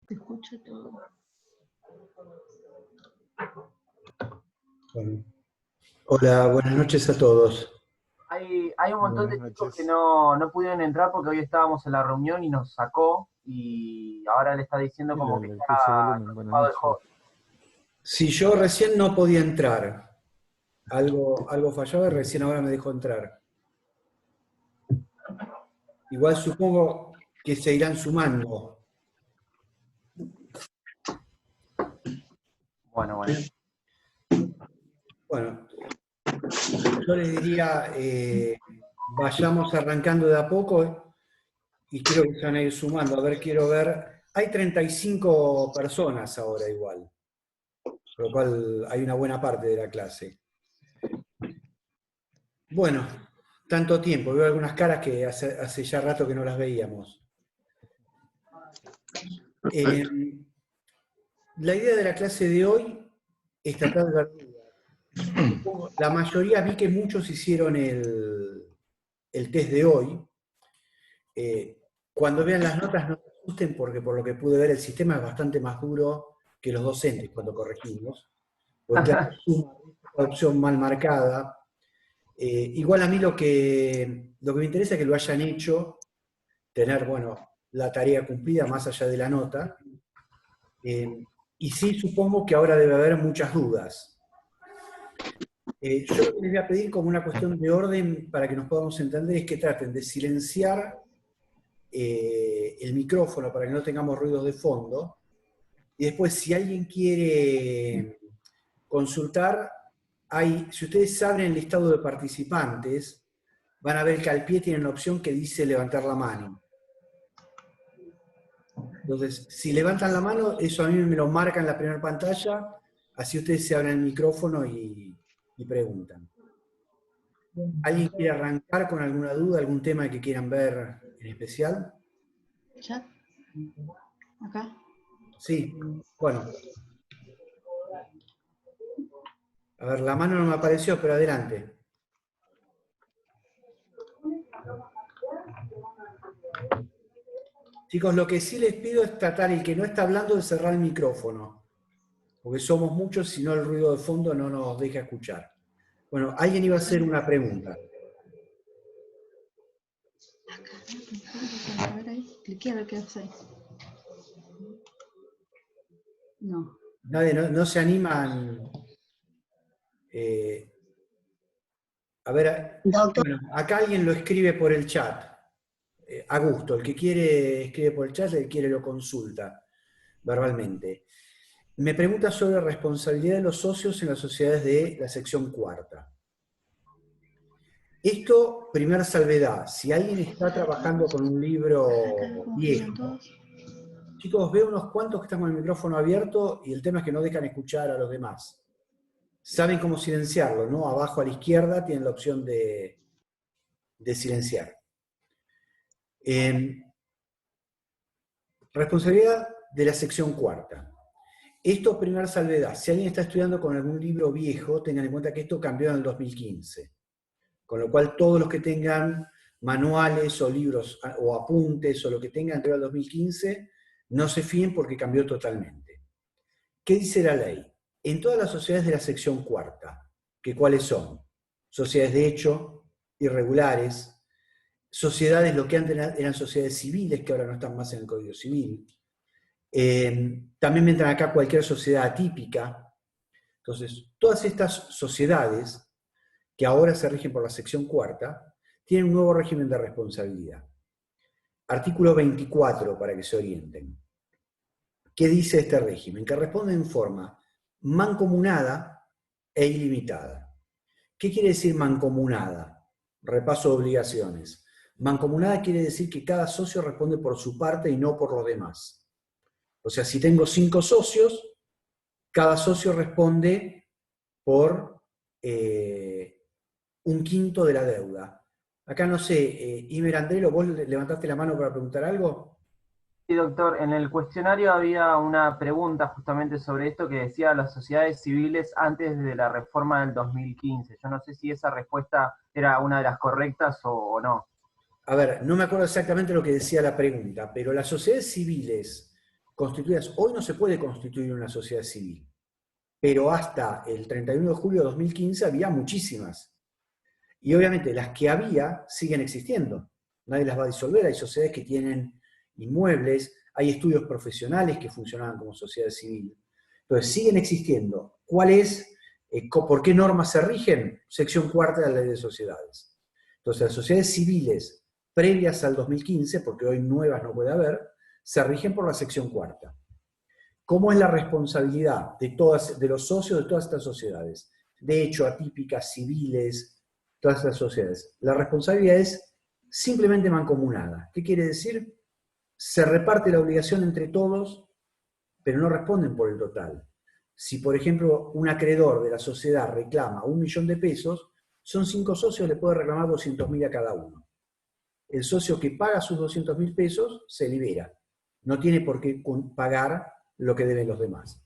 Se escucha todo. Bueno. Hola, buenas noches a todos. Hay un montón de chicos que no pudieron entrar porque hoy estábamos en la reunión y nos sacó y ahora le está diciendo como que está ocupado el host. Si yo recién no podía entrar, algo fallaba y recién ahora me dejó entrar. Igual supongo que se irán sumando. Bueno. Bueno, yo les diría, vayamos arrancando de a poco y creo que se van a ir sumando. A ver, quiero ver. Hay 35 personas ahora igual, por lo cual hay una buena parte de la clase. Bueno, tanto tiempo. Veo algunas caras que hace ya rato que no las veíamos. La idea de la clase de hoy es tratar de ver dudas. La mayoría, vi que muchos hicieron el test de hoy. Cuando vean las notas no se asusten porque por lo que pude ver el sistema es bastante más duro que los docentes cuando corregimos. Porque suma una opción mal marcada. Igual a mí lo que me interesa es que lo hayan hecho, tener, bueno, la tarea cumplida más allá de la nota. Y sí supongo que ahora debe haber muchas dudas. Yo lo que les voy a pedir como una cuestión de orden para que nos podamos entender es que traten de silenciar el micrófono para que no tengamos ruidos de fondo. Y después, si alguien quiere consultar, si ustedes abren el listado de participantes, van a ver que al pie tienen la opción que dice levantar la mano. Entonces, si levantan la mano, eso a mí me lo marca en la primera pantalla, así ustedes se abren el micrófono y preguntan. ¿Alguien quiere arrancar con alguna duda, algún tema que quieran ver en especial? ¿Chat? ¿Acá? Sí, bueno. A ver, la mano no me apareció, pero adelante. Chicos, lo que sí les pido es tratar, el que no está hablando, de cerrar el micrófono. Porque somos muchos, si no el ruido de fondo no nos deja escuchar. Bueno, alguien iba a hacer una pregunta. Acá, a ver ahí. Cliqué a ver qué hace ahí. No. Nadie, no se animan. A ver, bueno, acá alguien lo escribe por el chat. A gusto, el que quiere escribe por el chat, el que quiere lo consulta verbalmente. Me pregunta sobre responsabilidad de los socios en las sociedades de la sección cuarta. Esto, primera salvedad, si alguien está trabajando con un libro viejo, chicos, veo unos cuantos que están con el micrófono abierto y el tema es que no dejan escuchar a los demás. Saben cómo silenciarlo, ¿no? Abajo a la izquierda tienen la opción de silenciar. Responsabilidad de la sección cuarta. Esto, primera salvedad, si alguien está estudiando con algún libro viejo, tengan en cuenta que esto cambió en el 2015. Con lo cual, todos los que tengan manuales o libros o apuntes o lo que tengan anterior al 2015, no se fíen porque cambió totalmente. ¿Qué dice la ley? En todas las sociedades de la sección cuarta, que ¿cuáles son? Sociedades de hecho, irregulares, sociedades, lo que antes eran sociedades civiles, que ahora no están más en el Código Civil. También me entran acá cualquier sociedad atípica. Entonces, todas estas sociedades que ahora se rigen por la sección cuarta, tienen un nuevo régimen de responsabilidad. Artículo 24, para que se orienten. ¿Qué dice este régimen? Que responde en forma mancomunada e ilimitada. ¿Qué quiere decir mancomunada? Repaso de obligaciones. Mancomunada quiere decir que cada socio responde por su parte y no por los demás. O sea, si tengo 5 socios, cada socio responde por un quinto de la deuda. Acá no sé, Imer Andrelo, ¿vos levantaste la mano para preguntar algo? Sí, doctor, en el cuestionario había una pregunta justamente sobre esto que decía las sociedades civiles antes de la reforma del 2015. Yo no sé si esa respuesta era una de las correctas o no. A ver, no me acuerdo exactamente lo que decía la pregunta, pero las sociedades civiles constituidas. Hoy no se puede constituir una sociedad civil, pero hasta el 31 de julio de 2015 había muchísimas. Y obviamente las que había siguen existiendo. Nadie las va a disolver. Hay sociedades que tienen inmuebles, hay estudios profesionales que funcionaban como sociedad civil. Entonces, siguen existiendo. ¿Cuál es? ¿Por qué normas se rigen? Sección cuarta de la Ley de Sociedades. Entonces, las sociedades civiles previas al 2015, porque hoy nuevas no puede haber, se rigen por la sección cuarta. ¿Cómo es la responsabilidad de los socios de todas estas sociedades? De hecho, atípicas, civiles, todas estas sociedades. La responsabilidad es simplemente mancomunada. ¿Qué quiere decir? Se reparte la obligación entre todos, pero no responden por el total. Si, por ejemplo, un acreedor de la sociedad reclama 1 millón de pesos, son 5 socios, le puede reclamar 200.000 a cada uno. El socio que paga sus 200.000 pesos se libera. No tiene por qué pagar lo que deben los demás.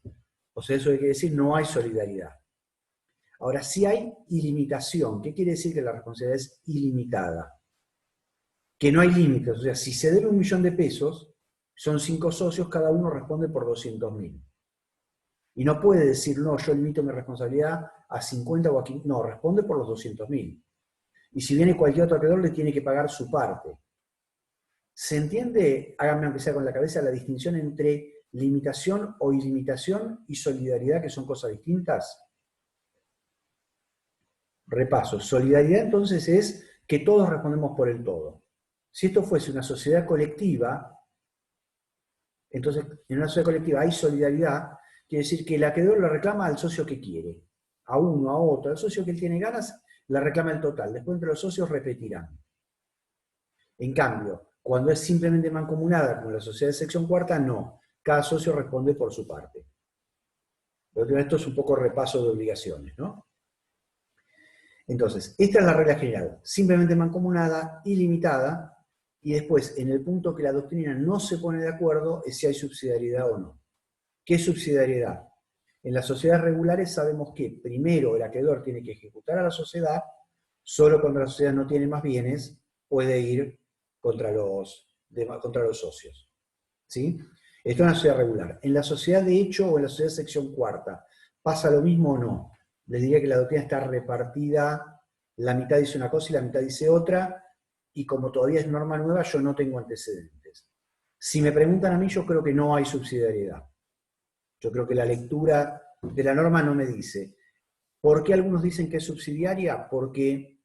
O sea, eso quiere decir no hay solidaridad. Ahora, si hay ilimitación, ¿qué quiere decir que la responsabilidad es ilimitada? Que no hay límites. O sea, si se debe 1 millón de pesos, son 5 socios, cada uno responde por 200.000. Y no puede decir, no, yo limito mi responsabilidad a 50 o a 15. No, responde por los 200.000. Y si viene cualquier otro acreedor, le tiene que pagar su parte. ¿Se entiende, háganme aunque sea con la cabeza, la distinción entre limitación o ilimitación y solidaridad, que son cosas distintas? Repaso. Solidaridad entonces es que todos respondemos por el todo. Si esto fuese una sociedad colectiva, entonces en una sociedad colectiva hay solidaridad, quiere decir que el acreedor lo reclama al socio que quiere, a uno, a otro. Al socio que él tiene ganas, la reclama el total. Después entre los socios repetirán. En cambio, cuando es simplemente mancomunada, como la sociedad de sección cuarta, no. Cada socio responde por su parte. Pero esto es un poco repaso de obligaciones, ¿no? Entonces, esta es la regla general. Simplemente mancomunada, ilimitada, y después, en el punto que la doctrina no se pone de acuerdo, es si hay subsidiariedad o no. ¿Qué es subsidiariedad? En las sociedades regulares sabemos que primero el acreedor tiene que ejecutar a la sociedad, solo cuando la sociedad no tiene más bienes, puede ir contra los socios. ¿Sí? Esto es una sociedad regular. En la sociedad de hecho o en la sociedad de sección cuarta, ¿pasa lo mismo o no? Les diría que la doctrina está repartida, la mitad dice una cosa y la mitad dice otra, y como todavía es norma nueva, yo no tengo antecedentes. Si me preguntan a mí, yo creo que no hay subsidiariedad. Yo creo que la lectura de la norma no me dice. ¿Por qué algunos dicen que es subsidiaria? Porque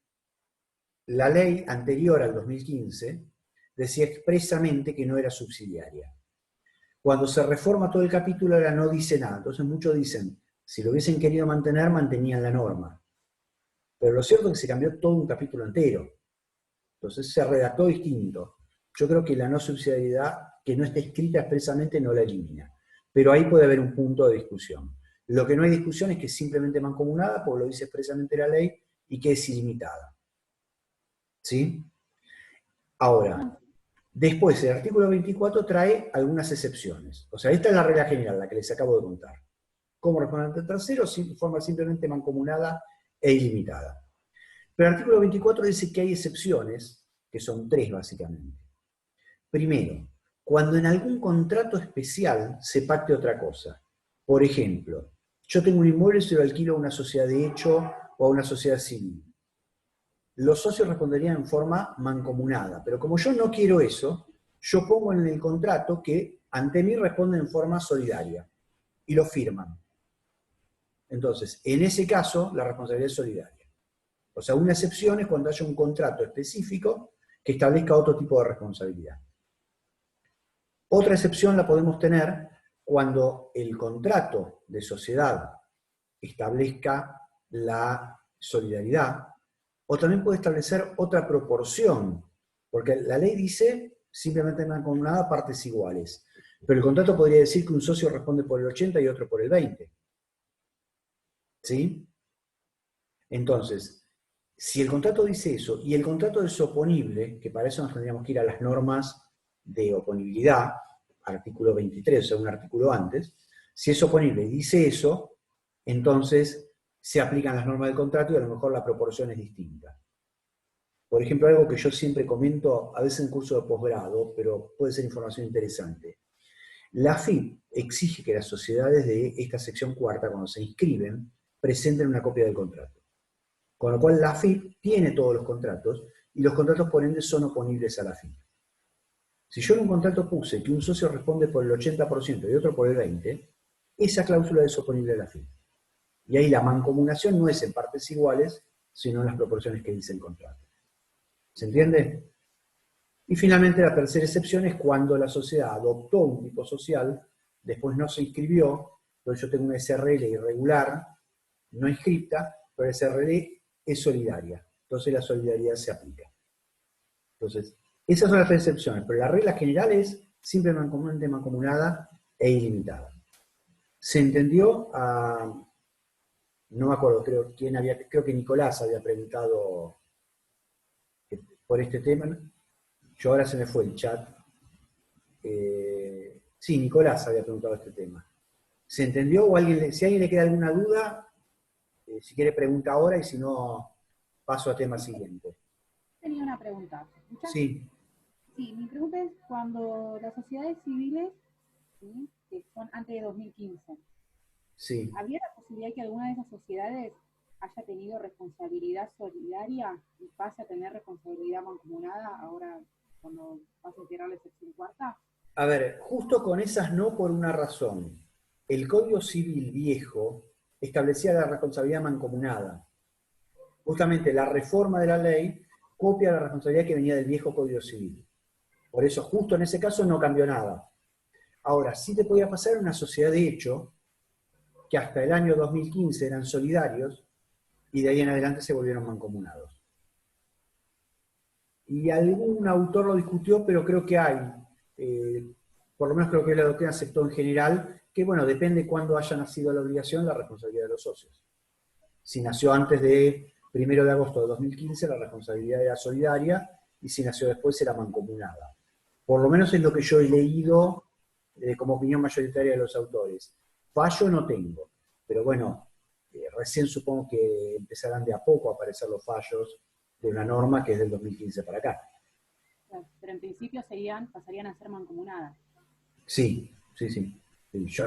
la ley anterior al 2015 decía expresamente que no era subsidiaria. Cuando se reforma todo el capítulo ahora no dice nada. Entonces muchos dicen, si lo hubiesen querido mantener, mantenían la norma. Pero lo cierto es que se cambió todo un capítulo entero. Entonces se redactó distinto. Yo creo que la no subsidiariedad, que no esté escrita expresamente, no la elimina. Pero ahí puede haber un punto de discusión. Lo que no hay discusión es que es simplemente mancomunada, porque lo dice expresamente la ley, y que es ilimitada. ¿Sí? Ahora, después el artículo 24 trae algunas excepciones. O sea, esta es la regla general, la que les acabo de contar. ¿Cómo responder ante terceros? De forma simplemente mancomunada e ilimitada. Pero el artículo 24 dice que hay excepciones, que son 3 básicamente. Primero, cuando en algún contrato especial se pacte otra cosa. Por ejemplo, yo tengo un inmueble y se lo alquilo a una sociedad de hecho o a una sociedad civil. Los socios responderían en forma mancomunada, pero como yo no quiero eso, yo pongo en el contrato que ante mí responden en forma solidaria y lo firman. Entonces, en ese caso, la responsabilidad es solidaria. O sea, una excepción es cuando haya un contrato específico que establezca otro tipo de responsabilidad. Otra excepción la podemos tener cuando el contrato de sociedad establezca la solidaridad, o también puede establecer otra proporción, porque la ley dice simplemente mancomunada partes iguales, pero el contrato podría decir que un socio responde por el 80 y otro por el 20. ¿Sí? Entonces, si el contrato dice eso, y el contrato es oponible, que para eso nos tendríamos que ir a las normas de oponibilidad, artículo 23, o sea, un artículo antes, si es oponible y dice eso, entonces se aplican las normas del contrato y a lo mejor la proporción es distinta. Por ejemplo, algo que yo siempre comento, a veces en curso de posgrado, pero puede ser información interesante. La AFIP exige que las sociedades de esta sección cuarta, cuando se inscriben, presenten una copia del contrato. Con lo cual la AFIP tiene todos los contratos, y los contratos por ende son oponibles a la AFIP. Si yo en un contrato puse que un socio responde por el 80% y otro por el 20%, esa cláusula es oponible a la AFIP. Y ahí la mancomunación no es en partes iguales, sino en las proporciones que dice el contrato. ¿Se entiende? Y finalmente la tercera excepción es cuando la sociedad adoptó un tipo social, después no se inscribió, entonces yo tengo una SRL irregular, no inscripta, pero la SRL es solidaria. Entonces la solidaridad se aplica. Entonces, esas son las tres excepciones, pero la regla general es simplemente mancomunada e ilimitada. ¿Se entendió? No me acuerdo, creo que Nicolás había preguntado por este tema. Yo ahora se me fue el chat. Sí, Nicolás había preguntado este tema. ¿Se entendió? O si a alguien le queda alguna duda, si quiere pregunta ahora y si no, paso a tema siguiente. Tenía una pregunta. ¿Me escuchas? Sí. Sí, mi pregunta es cuando las sociedades civiles, ¿sí?, que son antes de 2015, Sí. ¿había la posibilidad que alguna de esas sociedades haya tenido responsabilidad solidaria y pase a tener responsabilidad mancomunada ahora cuando pase a integrar la sección cuarta? A ver, justo con esas no por una razón. El Código Civil viejo establecía la responsabilidad mancomunada. Justamente la reforma de la ley copia la responsabilidad que venía del viejo Código Civil. Por eso, justo en ese caso no cambió nada. Ahora, sí te podía pasar una sociedad de hecho, que hasta el año 2015 eran solidarios, y de ahí en adelante se volvieron mancomunados. Y algún autor lo discutió, pero creo que hay, por lo menos creo que la doctrina aceptó en general, que bueno, depende de cuándo haya nacido la obligación, la responsabilidad de los socios. Si nació antes de 1 de agosto de 2015, la responsabilidad era solidaria, y si nació después era mancomunada. Por lo menos es lo que yo he leído como opinión mayoritaria de los autores. Fallo no tengo, pero bueno, recién supongo que empezarán de a poco a aparecer los fallos de una norma que es del 2015 para acá. Pero en principio pasarían a ser mancomunadas. Sí.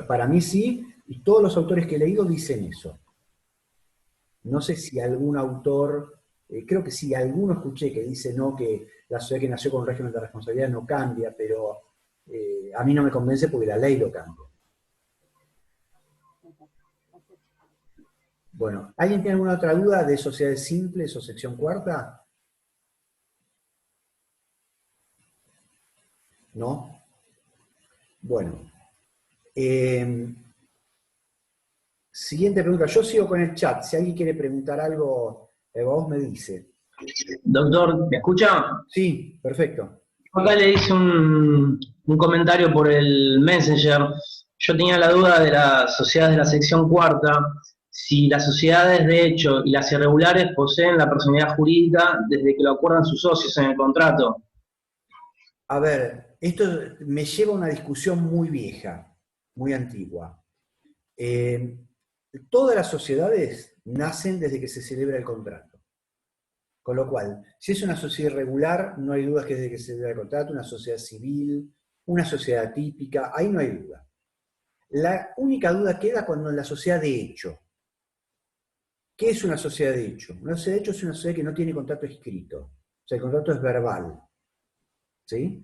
Para mí sí, y todos los autores que he leído dicen eso. No sé si algún autor, creo que sí, alguno escuché que dice no, que la sociedad que nació con un régimen de responsabilidad no cambia, pero a mí no me convence porque la ley lo cambia. Bueno, ¿alguien tiene alguna otra duda de sociedades simples o sección cuarta? ¿No? Bueno. Siguiente pregunta. Yo sigo con el chat. Si alguien quiere preguntar algo, vos me dice. Doctor, ¿me escucha? Sí, perfecto. Acá le hice un comentario por el Messenger. Yo tenía la duda de las sociedades de la sección cuarta, si las sociedades de hecho y las irregulares poseen la personalidad jurídica desde que lo acuerdan sus socios en el contrato. A ver, esto me lleva a una discusión muy vieja, muy antigua. Todas las sociedades nacen desde que se celebra el contrato. Con lo cual, si es una sociedad irregular, no hay dudas que desde que se celebra el contrato, una sociedad civil, una sociedad típica, ahí no hay duda. La única duda queda cuando en la sociedad de hecho. ¿Qué es una sociedad de hecho? Una sociedad de hecho es una sociedad que no tiene contrato escrito. O sea, el contrato es verbal. ¿Sí?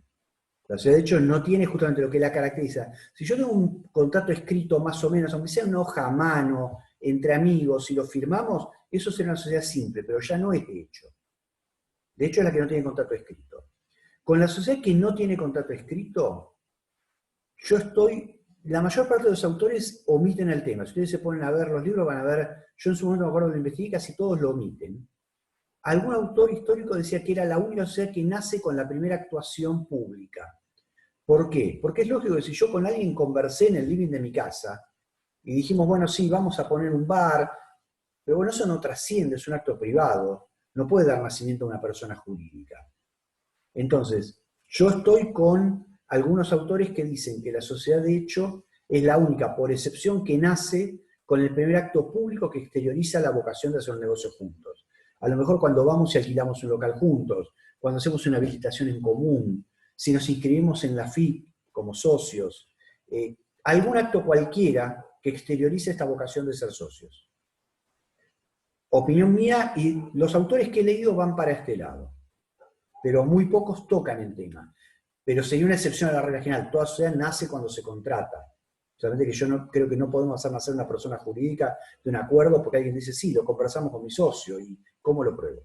La sociedad de hecho no tiene justamente lo que la caracteriza. Si yo tengo un contrato escrito más o menos, aunque sea una hoja a mano, entre amigos, si lo firmamos, eso será una sociedad simple, pero ya no es de hecho. De hecho es la que no tiene contrato escrito. Con la sociedad que no tiene contrato escrito, la mayor parte de los autores omiten el tema. Si ustedes se ponen a ver los libros, van a ver, yo en su momento me acuerdo que lo investigué, casi todos lo omiten. Algún autor histórico decía que era la única sociedad que nace con la primera actuación pública. ¿Por qué? Porque es lógico que si yo con alguien conversé en el living de mi casa, y dijimos, bueno, sí, vamos a poner un bar, pero bueno, eso no trasciende, es un acto privado, no puede dar nacimiento a una persona jurídica. Entonces, yo estoy con algunos autores que dicen que la sociedad de hecho es la única, por excepción, que nace con el primer acto público que exterioriza la vocación de hacer un negocio juntos. A lo mejor cuando vamos y alquilamos un local juntos, cuando hacemos una visitación en común, si nos inscribimos en la FIP como socios, algún acto cualquiera que exteriorice esta vocación de ser socios. Opinión mía, y los autores que he leído van para este lado, pero muy pocos tocan el tema. Pero sería una excepción a la regla general. Toda sociedad nace cuando se contrata. Solamente que yo no, creo que no podemos hacer nacer una persona jurídica de un acuerdo porque alguien dice, sí, lo conversamos con mi socio, y ¿cómo lo pruebo?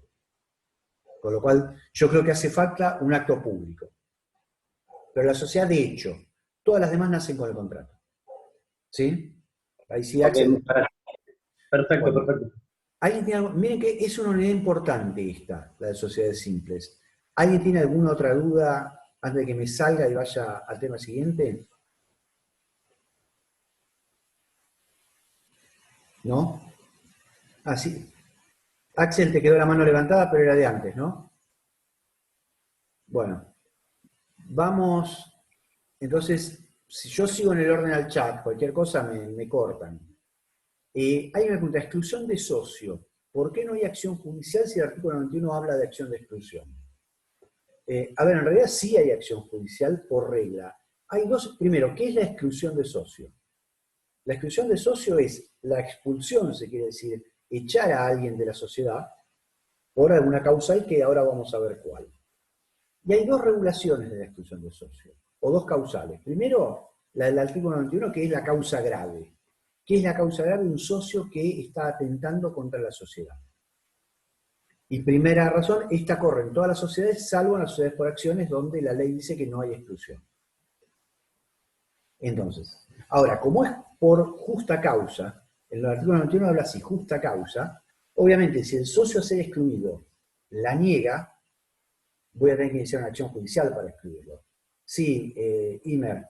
Con lo cual, yo creo que hace falta un acto público. Pero la sociedad, de hecho, todas las demás nacen con el contrato. ¿Sí? Ahí sí, Axel. Perfecto, Bueno. perfecto. ¿Alguien tiene algo? Miren que es una unidad importante esta, la de sociedades simples. ¿Alguien tiene alguna otra duda antes de que me salga y vaya al tema siguiente? ¿No? Ah, sí. Axel, te quedó la mano levantada, pero era de antes, ¿no? Bueno. Vamos, entonces, si yo sigo en el orden al chat, cualquier cosa me cortan. Hay una pregunta, exclusión de socio. ¿Por qué no hay acción judicial si el artículo 91 habla de acción de exclusión? A ver, en realidad sí hay acción judicial por regla. Hay dos, primero, ¿qué es la exclusión de socio? La exclusión de socio es la expulsión, se quiere decir, echar a alguien de la sociedad por alguna causal que ahora vamos a ver cuál. Y hay dos regulaciones de la exclusión de socio, o dos causales. Primero, la del artículo 91, que es la causa grave. ¿Qué es la causa grave? Un socio que está atentando contra la sociedad. Y primera razón, esta corre en todas las sociedades, salvo en las sociedades por acciones, donde la ley dice que no hay exclusión. Entonces, ahora, como es por justa causa, el artículo 91 habla así, justa causa, obviamente si el socio a ser excluido la niega, voy a tener que iniciar una acción judicial para excluirlo. Sí, Imer,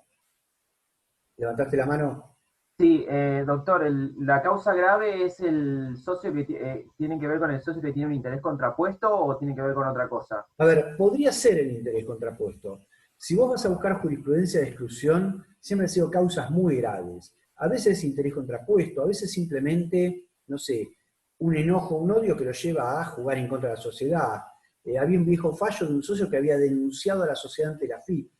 ¿levantaste la mano? Sí, doctor, ¿la causa grave es el socio que tiene que ver con el socio que tiene un interés contrapuesto o tiene que ver con otra cosa? A ver, podría ser el interés contrapuesto. Si vos vas a buscar jurisprudencia de exclusión, siempre han sido causas muy graves. A veces es interés contrapuesto, a veces simplemente, no sé, un enojo, un odio que lo lleva a jugar en contra de la sociedad. Había un viejo fallo de un socio que había denunciado a la sociedad ante la FIP,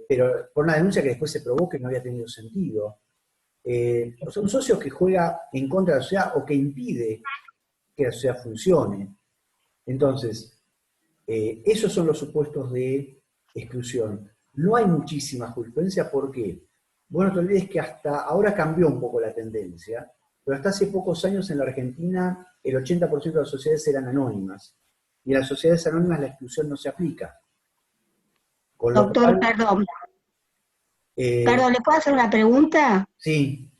pero por una denuncia que después se probó que no había tenido sentido. O sea, un socio que juega en contra de la sociedad o que impide que la sociedad funcione. Entonces, esos son los supuestos de exclusión. No hay muchísima jurisprudencia, ¿por qué? Bueno, no te olvides que hasta ahora cambió un poco la tendencia, pero hasta hace pocos años en la Argentina el 80% de las sociedades eran anónimas. Y en las sociedades anónimas la exclusión no se aplica. Con lo Doctor, cual, perdón, ¿le puedo hacer una pregunta? Sí.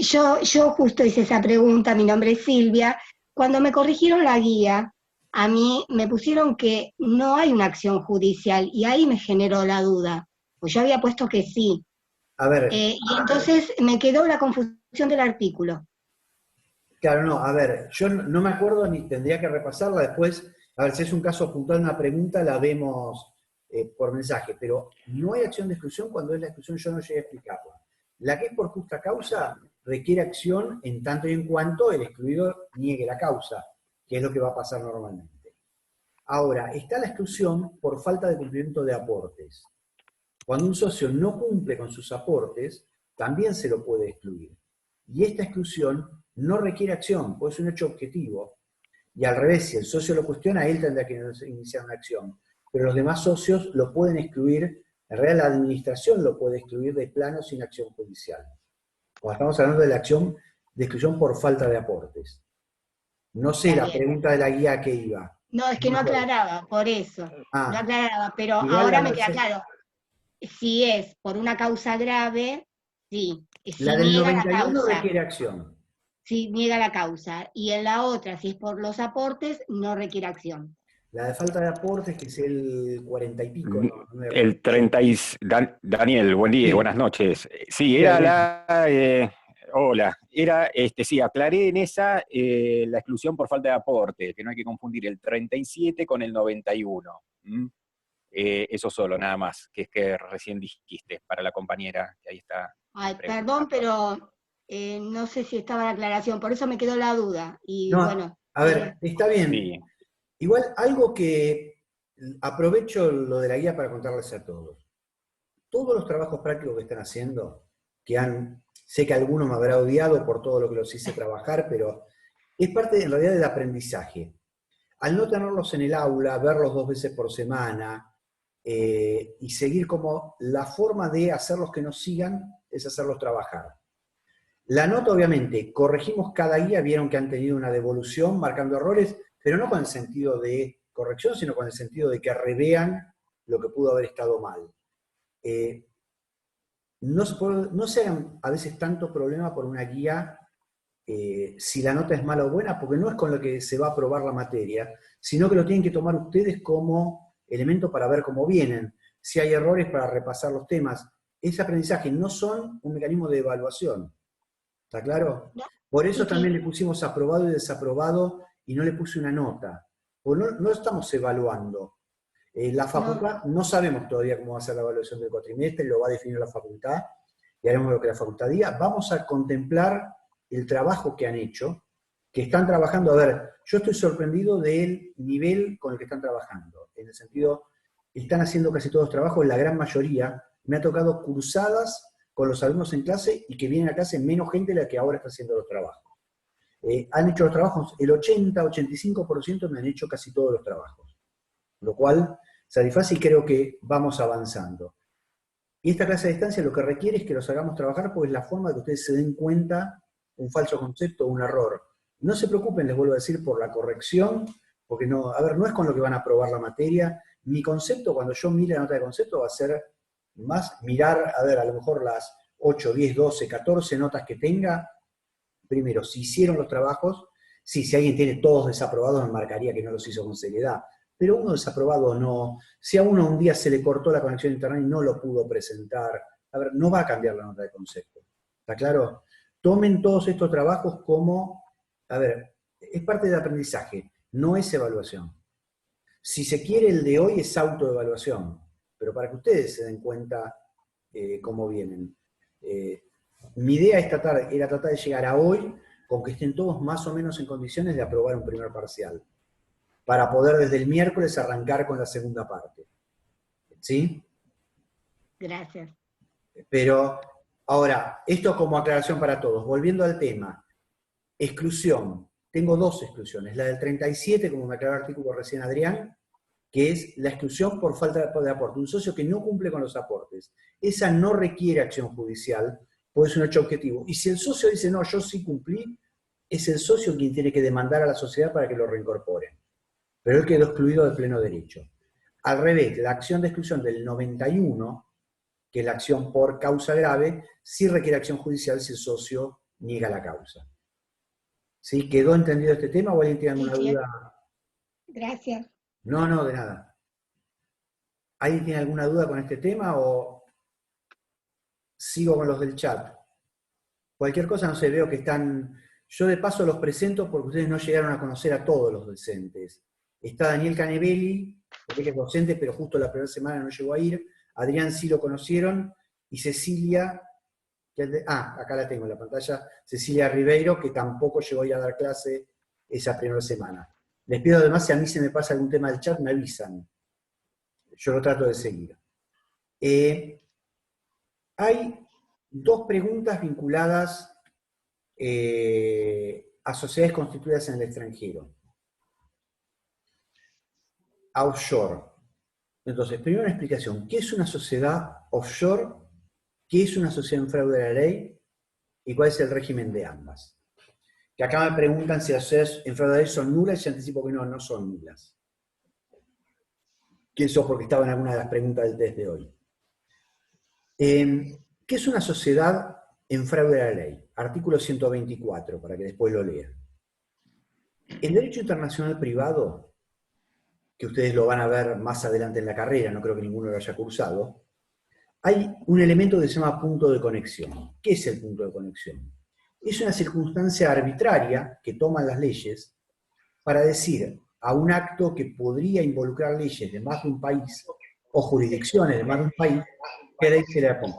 Yo justo hice esa pregunta, mi nombre es Silvia. Cuando me corrigieron la guía, a mí me pusieron que no hay una acción judicial, y ahí me generó la duda, pues yo había puesto que sí. A ver. Y entonces me quedó la confusión del artículo. Claro, no, a ver, yo no me acuerdo ni tendría que repasarla después. A ver, si es un caso puntual, una pregunta, la vemos por mensaje, pero no hay acción de exclusión cuando es la exclusión, yo no llegué a explicarla. La que es por justa causa requiere acción en tanto y en cuanto el excluido niegue la causa, que es lo que va a pasar normalmente. Ahora, está la exclusión por falta de cumplimiento de aportes. Cuando un socio no cumple con sus aportes, también se lo puede excluir. Y esta exclusión no requiere acción, puede ser un hecho objetivo. Y al revés, si el socio lo cuestiona, él tendrá que iniciar una acción. Pero los demás socios lo pueden excluir, en realidad la administración lo puede excluir de plano sin acción judicial. Cuando estamos hablando de la acción de exclusión por falta de aportes. No sé la pregunta de la guía a qué iba. No, es que no aclaraba, por eso. No aclaraba, pero ahora me queda claro. Si es por una causa grave, sí. Si la del niega 91 la causa, requiere acción. Si niega la causa. Y en la otra, si es por los aportes, no requiere acción. La de falta de aportes, que es el 40 y pico. ¿No? El 30 y... Daniel, buen día, sí. Buenas noches. Sí, era la... hola, era, sí, aclaré en esa la exclusión por falta de aporte, que no hay que confundir el 37 con el 91. Eso solo, nada más, que es que recién dijiste para la compañera, que ahí está. Ay, perdón, pero no sé si estaba la aclaración, por eso me quedó la duda. Y no, bueno. A ver, está bien. Sí. Igual, algo que aprovecho lo de la guía para contarles a todos. todos los trabajos prácticos que están haciendo, sé que algunos me habrá odiado por todo lo que los hice trabajar, pero es parte en realidad del aprendizaje. Al no tenerlos en el aula, verlos 2 veces por semana, y seguir como la forma de hacerlos que nos sigan es hacerlos trabajar. La nota, obviamente, corregimos cada guía, vieron que han tenido una devolución marcando errores, pero no con el sentido de corrección, sino con el sentido de que revean lo que pudo haber estado mal. No se hagan a veces tanto problema por una guía si la nota es mala o buena, porque no es con lo que se va a aprobar la materia, sino que lo tienen que tomar ustedes como elemento para ver cómo vienen, si hay errores para repasar los temas. Ese aprendizaje no son un mecanismo de evaluación. ¿Está claro? Por eso también le pusimos aprobado y desaprobado y no le puse una nota. Porque no estamos evaluando. La facultad, no sabemos todavía cómo va a ser la evaluación del cuatrimestre, lo va a definir la facultad, y haremos lo que la facultad diga. Vamos a contemplar el trabajo que han hecho, que están trabajando. A ver, yo estoy sorprendido del nivel con el que están trabajando. En el sentido, están haciendo casi todos los trabajos, la gran mayoría. Me ha tocado cursadas con los alumnos en clase y que vienen a clase menos gente de la que ahora está haciendo los trabajos. Han hecho los trabajos, el 80-85% me han hecho casi todos los trabajos. Lo cual satisface y creo que vamos avanzando. Y esta clase de distancia lo que requiere es que los hagamos trabajar porque es la forma de que ustedes se den cuenta un falso concepto o un error. No se preocupen, les vuelvo a decir, por la corrección, porque no es con lo que van a aprobar la materia. Mi concepto, cuando yo mire la nota de concepto, va a ser más mirar, a lo mejor las 8, 10, 12, 14 notas que tenga. Primero, si hicieron los trabajos, si alguien tiene todos desaprobados, me marcaría que no los hizo con seriedad. Pero uno desaprobado no. Si a uno un día se le cortó la conexión a internet y no lo pudo presentar, no va a cambiar la nota de concepto. ¿Está claro? Tomen todos estos trabajos como, es parte del aprendizaje, no es evaluación. Si se quiere, el de hoy es autoevaluación, pero para que ustedes se den cuenta cómo vienen. Mi idea era tratar de llegar a hoy con que estén todos más o menos en condiciones de aprobar un primer parcial, para poder desde el miércoles arrancar con la segunda parte. ¿Sí? Gracias. Pero, ahora, esto como aclaración para todos. Volviendo al tema, exclusión. Tengo 2 exclusiones. La del 37, como me aclaró el artículo recién Adrián, que es la exclusión por falta de aporte. Un socio que no cumple con los aportes. Esa no requiere acción judicial, porque es un hecho objetivo. Y si el socio dice, no, yo sí cumplí, es el socio quien tiene que demandar a la sociedad para que lo reincorporen. Pero él quedó excluido de pleno derecho. Al revés, la acción de exclusión del 91, que es la acción por causa grave, sí requiere acción judicial si el socio niega la causa. ¿Sí? ¿Quedó entendido este tema o alguien tiene alguna duda? Gracias. No, de nada. ¿Alguien tiene alguna duda con este tema o sigo con los del chat? Cualquier cosa, no sé, veo que están... Yo de paso los presento porque ustedes no llegaron a conocer a todos los docentes. Está Daniel Canevelli, que es docente, pero justo la primera semana no llegó a ir. Adrián sí lo conocieron. Y Cecilia, acá la tengo en la pantalla, Cecilia Ribeiro, que tampoco llegó a ir a dar clase esa primera semana. Les pido además, si a mí se me pasa algún tema del chat, me avisan. Yo lo trato de seguir. Hay 2 preguntas vinculadas a sociedades constituidas en el extranjero. A offshore. Entonces, primero una explicación. ¿Qué es una sociedad offshore? ¿Qué es una sociedad en fraude a la ley? ¿Y cuál es el régimen de ambas? Que acá me preguntan si las sociedades en fraude a la ley son nulas, y yo anticipo que no son nulas. Que eso porque estaba en alguna de las preguntas del test de hoy. ¿Qué es una sociedad en fraude a la ley? Artículo 124, para que después lo lean. El derecho internacional privado, que ustedes lo van a ver más adelante en la carrera, no creo que ninguno lo haya cursado, hay un elemento que se llama punto de conexión. ¿Qué es el punto de conexión? Es una circunstancia arbitraria que toman las leyes para decir a un acto que podría involucrar leyes de más de un país o jurisdicciones de más de un país, que ley se le aplica.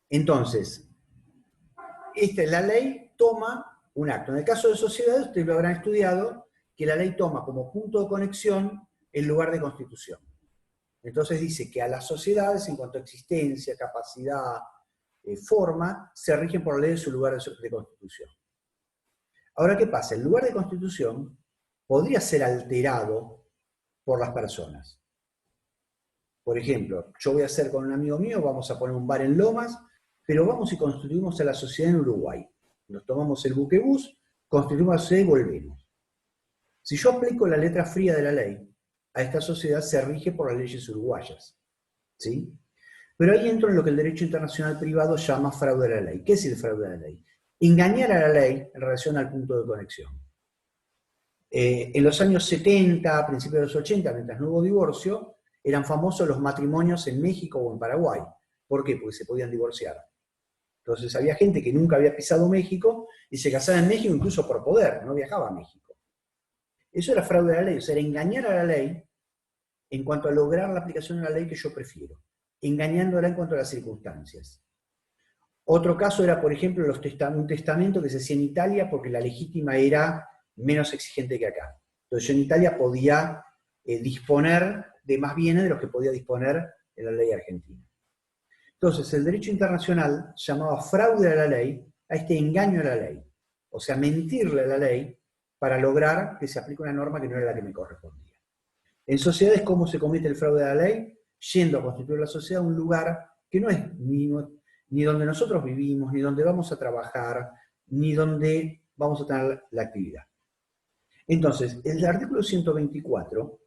Entonces, la ley toma un acto. En el caso de sociedades, ustedes lo habrán estudiado, que la ley toma como punto de conexión el lugar de constitución. Entonces dice que a las sociedades, en cuanto a existencia, capacidad, forma, se rigen por la ley de su lugar de constitución. Ahora, ¿qué pasa? El lugar de constitución podría ser alterado por las personas. Por ejemplo, yo voy a hacer con un amigo mío, vamos a poner un bar en Lomas, pero vamos y constituimos a la sociedad en Uruguay. Nos tomamos el buquebús, constituimos la sociedad y volvemos. Si yo aplico la letra fría de la ley, a esta sociedad se rige por las leyes uruguayas. ¿Sí? Pero ahí entro en lo que el derecho internacional privado llama fraude a la ley. ¿Qué es el fraude a la ley? Engañar a la ley en relación al punto de conexión. En los años 70, principios de los 80, mientras no hubo divorcio, eran famosos los matrimonios en México o en Paraguay. ¿Por qué? Porque se podían divorciar. Entonces había gente que nunca había pisado México y se casaba en México incluso por poder, no viajaba a México. Eso era fraude a la ley, o sea, era engañar a la ley en cuanto a lograr la aplicación de la ley que yo prefiero, engañándola en cuanto a las circunstancias. Otro caso era, por ejemplo, un testamento que se hacía en Italia porque la legítima era menos exigente que acá. Entonces yo en Italia podía disponer de más bienes de los que podía disponer en la ley argentina. Entonces el derecho internacional llamaba fraude a la ley a este engaño a la ley. O sea, mentirle a la ley para lograr que se aplique una norma que no era la que me correspondía. En sociedades, ¿cómo se comete el fraude a la ley? Yendo a constituir la sociedad un lugar que no es ni donde nosotros vivimos, ni donde vamos a trabajar, ni donde vamos a tener la actividad. Entonces, el artículo 124,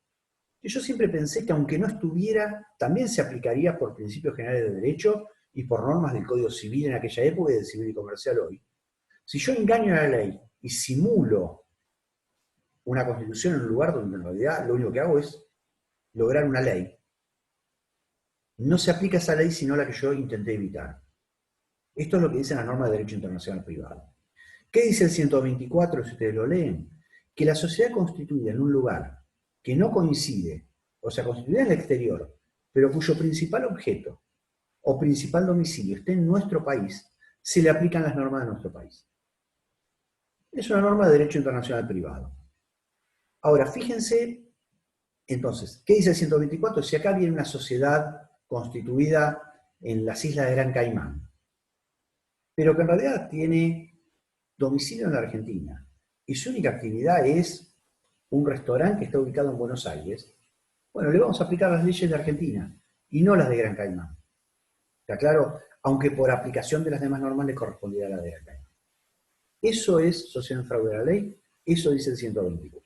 que yo siempre pensé que aunque no estuviera, también se aplicaría por principios generales de derecho y por normas del Código Civil en aquella época y del civil y comercial hoy. Si yo engaño a la ley y simulo una constitución en un lugar donde en realidad lo único que hago es lograr una ley, no se aplica esa ley sino la que yo intenté evitar. Esto es lo que dicen las normas de derecho internacional privado. ¿Qué dice el 124, si ustedes lo leen? Que la sociedad constituida en un lugar que no coincide, o sea, constituida en el exterior, pero cuyo principal objeto o principal domicilio esté en nuestro país, se le aplican las normas de nuestro país. Es una norma de derecho internacional privado. Ahora, fíjense, entonces, ¿qué dice el 124? Si acá viene una sociedad constituida en las islas de Gran Caimán, pero que en realidad tiene domicilio en la Argentina, y su única actividad es un restaurante que está ubicado en Buenos Aires, bueno, le vamos a aplicar las leyes de Argentina, y no las de Gran Caimán. ¿Está claro? Aunque por aplicación de las demás normas le correspondiera a la de Gran Caimán. Eso es sociedad en fraude a la ley, eso dice el 124.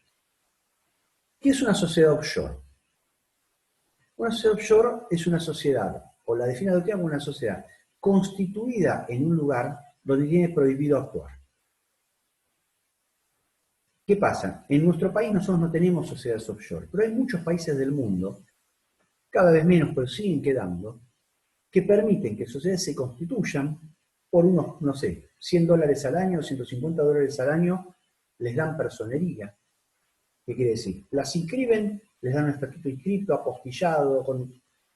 ¿Qué es una sociedad offshore? Una sociedad offshore es una sociedad, o la define la doctrina como una sociedad, constituida en un lugar donde tiene prohibido actuar. ¿Qué pasa? En nuestro país nosotros no tenemos sociedades offshore, pero hay muchos países del mundo, cada vez menos, pero siguen quedando, que permiten que sociedades se constituyan por unos, no sé, $100 al año, $150 al año, les dan personería. ¿Qué quiere decir? Las inscriben, les dan un estatuto inscrito, apostillado,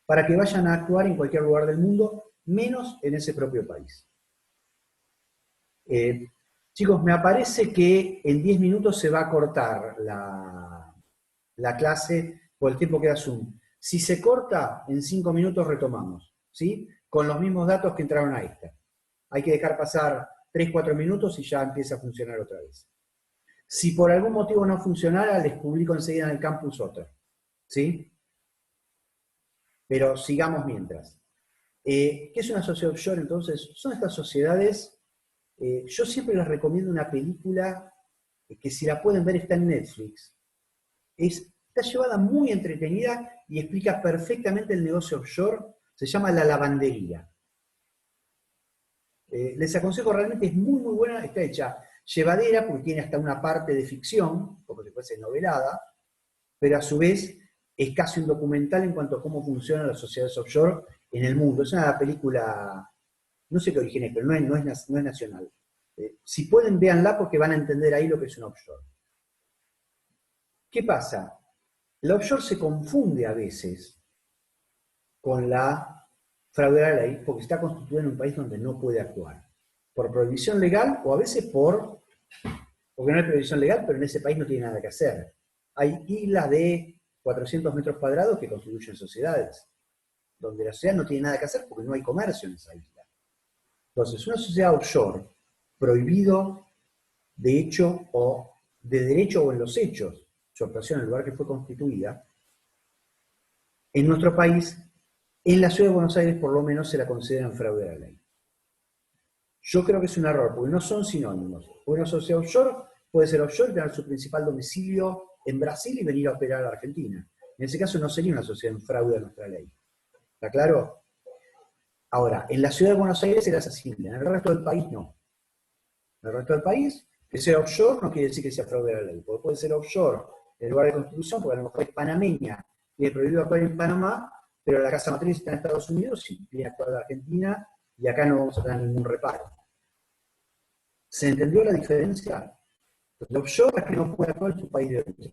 para que vayan a actuar en cualquier lugar del mundo, menos en ese propio país. Chicos, me aparece que en 10 minutos se va a cortar la clase por el tiempo que da Zoom. Si se corta, en 5 minutos retomamos, ¿sí? Con los mismos datos que entraron a esta. Hay que dejar pasar 3-4 minutos y ya empieza a funcionar otra vez. Si por algún motivo no funcionara, les publico enseguida en el campus otra, ¿sí? Pero sigamos mientras. ¿Qué es una sociedad offshore entonces? Son estas sociedades, yo siempre les recomiendo una película que si la pueden ver está en Netflix. Está llevada muy entretenida y explica perfectamente el negocio offshore, se llama La Lavandería. Les aconsejo, realmente es muy muy buena, está hecha llevadera porque tiene hasta una parte de ficción, como si fuese novelada, pero a su vez es casi un documental en cuanto a cómo funcionan las sociedades offshore en el mundo. Es una película, no sé qué origen es, pero no es nacional. Si pueden, véanla porque van a entender ahí lo que es un offshore. ¿Qué pasa? La offshore se confunde a veces con la fraude a la ley porque está constituida en un país donde no puede actuar. Por prohibición legal o a veces porque porque no hay prohibición legal, pero en ese país no tiene nada que hacer. Hay islas de 400 metros cuadrados que constituyen sociedades, donde la sociedad no tiene nada que hacer porque no hay comercio en esa isla. Entonces, una sociedad offshore, prohibido de hecho o de derecho o en los hechos, su actuación en el lugar que fue constituida, en nuestro país, en la ciudad de Buenos Aires por lo menos se la consideran fraude a la ley. Yo creo que es un error, porque no son sinónimos. Una sociedad offshore puede ser offshore y tener su principal domicilio en Brasil y venir a operar a la Argentina. En ese caso no sería una sociedad en fraude a nuestra ley. ¿Está claro? Ahora, en la ciudad de Buenos Aires era accesible, en el resto del país no. En el resto del país, que sea offshore no quiere decir que sea fraude a la ley, porque puede ser offshore en lugar de constitución, porque a lo mejor es panameña y es prohibido actuar en Panamá, pero la casa matriz está en Estados Unidos y viene a actuar en Argentina y acá no vamos a tener ningún reparo. ¿Se entendió la diferencia? El offshore es que no puede actuar en su país de origen.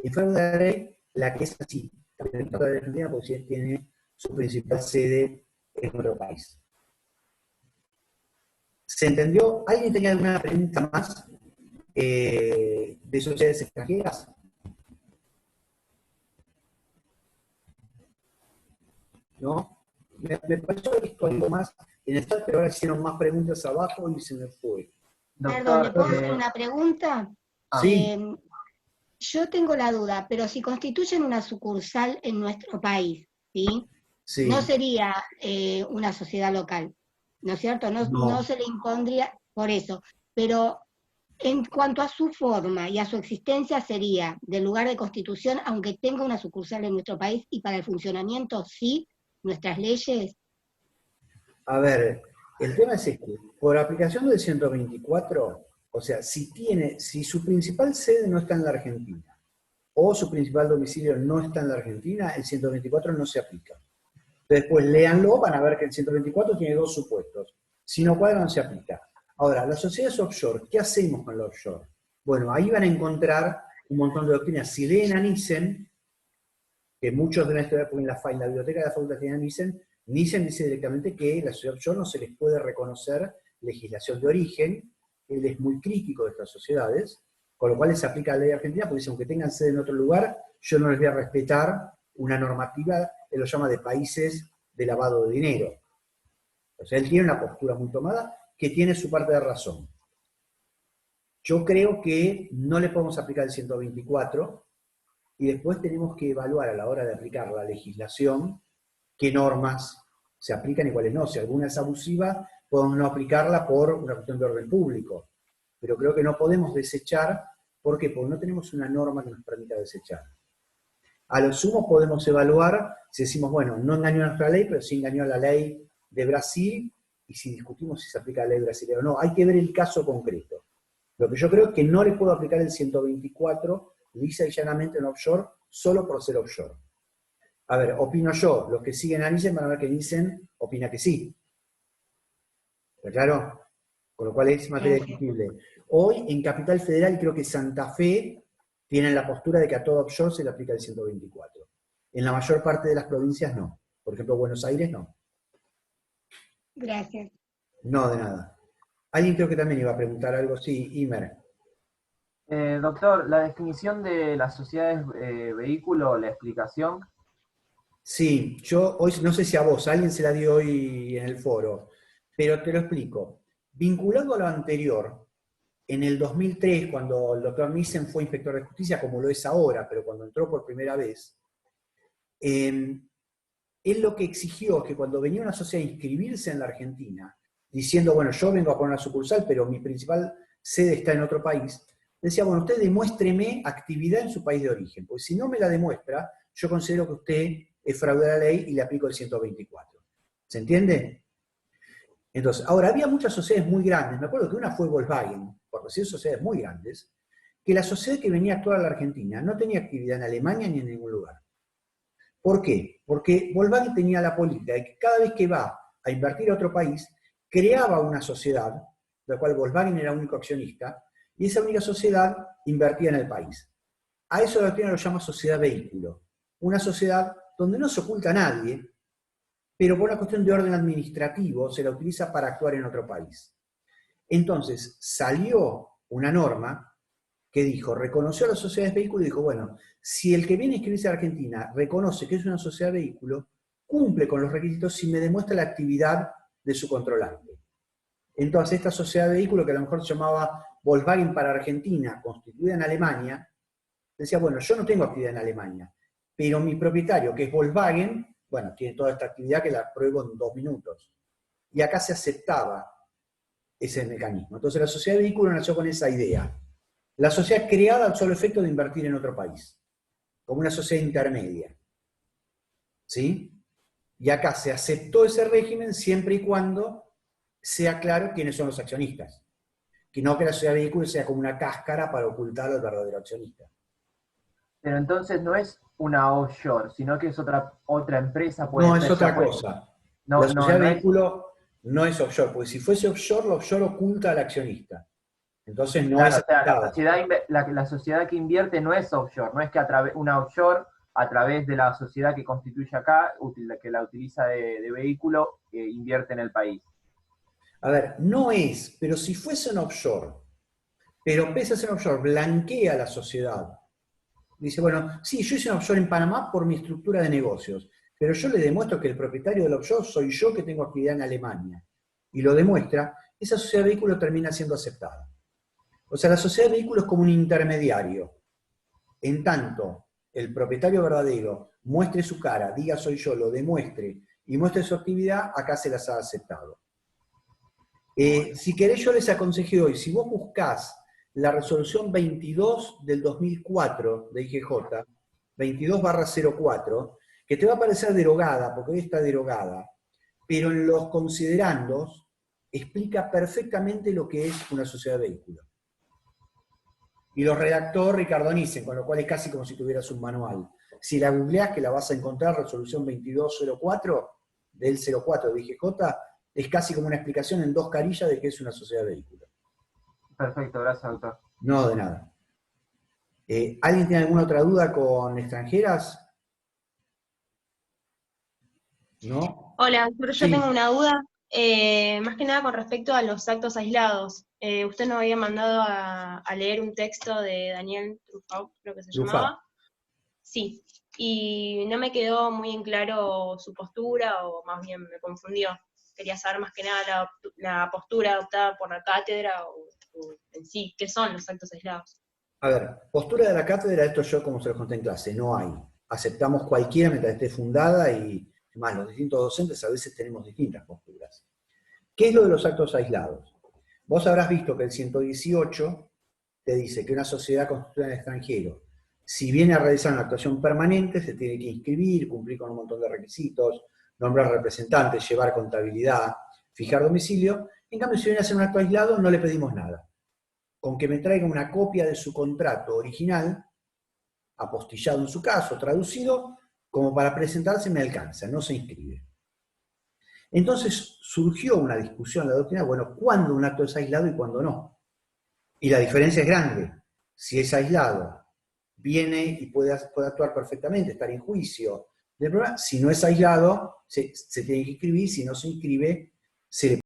Y fraude a la ley, la que es así, también en toda la Argentina, porque sí tiene su principal sede en otro país. ¿Se entendió? ¿Alguien tenía alguna pregunta más de sociedades extranjeras? ¿No? Me pareció que esto algo más en el chat, pero ahora hicieron más preguntas abajo y se me fue. Perdón, ¿le puedo Doctor, hacer una pregunta? Sí. Yo tengo la duda, pero si constituyen una sucursal en nuestro país, ¿sí? Sí. No sería una sociedad local, ¿no es cierto? No se le impondría por eso. Pero en cuanto a su forma y a su existencia sería del lugar de constitución, aunque tenga una sucursal en nuestro país, y para el funcionamiento, sí, nuestras leyes. A ver, el tema es este. Por aplicación del 124, o sea, si su principal sede no está en la Argentina, o su principal domicilio no está en la Argentina, el 124 no se aplica. Después léanlo, van a ver que el 124 tiene dos supuestos. Si no cuadra, no se aplica. Ahora, las sociedades offshore, ¿qué hacemos con la offshore? Bueno, ahí van a encontrar un montón de doctrinas. Si leen a Nissen, que muchos deben estudiar en la biblioteca de la Facultad de Nissen dice directamente que la sociedad offshore no se les puede reconocer legislación de origen. Él es muy crítico de estas sociedades, con lo cual les aplica la ley argentina, porque dice, aunque tengan sede en otro lugar, yo no les voy a respetar una normativa, él lo llama de países de lavado de dinero. O sea, él tiene una postura muy tomada, que tiene su parte de razón. Yo creo que no le podemos aplicar el 124, y después tenemos que evaluar a la hora de aplicar la legislación qué normas se aplican y cuáles no. Si alguna es abusiva, podemos no aplicarla por una cuestión de orden público. Pero creo que no podemos desechar, ¿por qué? Porque no tenemos una norma que nos permita desechar. A lo sumo podemos evaluar si decimos, bueno, no engañó a nuestra ley, pero sí engañó a la ley de Brasil, y si discutimos si se aplica la ley brasileña o no, hay que ver el caso concreto. Lo que yo creo es que no le puedo aplicar el 124 lisa y llanamente en offshore, solo por ser offshore. A ver, opino yo, los que siguen a Nissen van a ver que Nissen opina que sí. ¿Está claro? Con lo cual es materia discutible. Hoy, en Capital Federal, creo que Santa Fe tienen la postura de que a todo offshore se le aplica el 124. En la mayor parte de las provincias no. Por ejemplo, Buenos Aires no. Gracias. No, de nada. Alguien creo que también iba a preguntar algo. Sí, Imer. Doctor, la definición de las sociedades vehículo, la explicación. Sí, yo hoy, no sé si a vos, alguien se la dio hoy en el foro, pero te lo explico. Vinculado a lo anterior, en el 2003, cuando el doctor Nissen fue inspector de justicia, como lo es ahora, pero cuando entró por primera vez, él lo que exigió es que cuando venía una sociedad a inscribirse en la Argentina, diciendo, bueno, yo vengo a poner una sucursal, pero mi principal sede está en otro país, decía, bueno, usted demuéstreme actividad en su país de origen, porque si no me la demuestra, yo considero que usted es fraude a la ley y le aplico el 124. ¿Se entiende? Entonces, ahora, había muchas sociedades muy grandes, me acuerdo que una fue Volkswagen, por decir sociedades muy grandes, que la sociedad que venía a actuar a la Argentina no tenía actividad en Alemania ni en ningún lugar. ¿Por qué? Porque Volkswagen tenía la política de que cada vez que va a invertir a otro país, creaba una sociedad, de la cual Volkswagen era único accionista, y esa única sociedad invertía en el país. A eso la doctrina lo llama sociedad vehículo. Una sociedad donde no se oculta a nadie, pero por una cuestión de orden administrativo se la utiliza para actuar en otro país. Entonces, salió una norma que dijo, reconoció a las sociedades vehículo y dijo, bueno, si el que viene a inscribirse a Argentina reconoce que es una sociedad vehículo, cumple con los requisitos si me demuestra la actividad de su controlante. Entonces, esta sociedad vehículo, que a lo mejor se llamaba Volkswagen para Argentina, constituida en Alemania, decía, bueno, yo no tengo actividad en Alemania, pero mi propietario, que es Volkswagen, bueno, tiene toda esta actividad que la pruebo en 2 minutos. Y acá se aceptaba ese mecanismo. Entonces la sociedad de vehículo nació con esa idea. La sociedad creada al solo efecto de invertir en otro país, como una sociedad intermedia. ¿Sí? Y acá se aceptó ese régimen siempre y cuando sea claro quiénes son los accionistas. Que no que la sociedad de vehículo sea como una cáscara para ocultar al verdadero accionista. Pero entonces no es una offshore, sino que es otra empresa. No, es otra cosa. No, la sociedad no de vehículo no es offshore, porque si fuese offshore, la offshore oculta al accionista. Entonces no claro, es o sea, aceptada. la sociedad que invierte no es offshore, no es que una offshore a través de la sociedad que constituye acá, que la utiliza de vehículo, invierte en el país. A ver, no es, pero si fuese un offshore, pero pese a ser un offshore, blanquea la sociedad. Dice, bueno, sí, yo hice un offshore en Panamá por mi estructura de negocios, pero yo le demuestro que el propietario del offshore soy yo que tengo actividad en Alemania. Y lo demuestra, esa sociedad de vehículo termina siendo aceptada. O sea, la sociedad de vehículo es como un intermediario. En tanto, el propietario verdadero muestre su cara, diga soy yo, lo demuestre y muestre su actividad, acá se las ha aceptado. Si querés, yo les aconsejé hoy, si vos buscás la resolución 22 del 2004 de IGJ, 22/04, que te va a parecer derogada, porque hoy está derogada, pero en los considerandos explica perfectamente lo que es una sociedad de vehículo. Y lo redactó Ricardo Nissen, con lo cual es casi como si tuvieras un manual. Si la googleás, que la vas a encontrar, resolución 2204 del 04 de IGJ, es casi como una explicación en 2 carillas de qué es una sociedad de vehículo. Perfecto, gracias, doctor. No, de nada. ¿Alguien tiene alguna otra duda con extranjeras? ¿No? Hola, doctor, yo Sí. tengo una duda, más que nada con respecto a los actos aislados. Usted nos había mandado a leer un texto de Daniel Truffaut, creo que se llamaba. Sí, y no me quedó muy en claro su postura, o más bien me confundió. Quería saber más que nada la postura adoptada por la cátedra, o en sí, ¿qué son los actos aislados? A ver, postura de la cátedra, esto yo como se los conté en clase, no hay. Aceptamos cualquiera mientras esté fundada y, además, los distintos docentes a veces tenemos distintas posturas. ¿Qué es lo de los actos aislados? Vos habrás visto que el 118 te dice que una sociedad constituida en el extranjero, si viene a realizar una actuación permanente, se tiene que inscribir, cumplir con un montón de requisitos, nombrar representantes, llevar contabilidad, fijar domicilio. En cambio, si viene a hacer un acto aislado, no le pedimos nada. Con que me traiga una copia de su contrato original, apostillado en su caso, traducido, como para presentarse me alcanza, no se inscribe. Entonces surgió una discusión en la doctrina, bueno, ¿cuándo un acto es aislado y cuándo no? Y la diferencia es grande. Si es aislado, viene y puede actuar perfectamente, estar en juicio. Si no es aislado, se tiene que inscribir, si no se inscribe, se le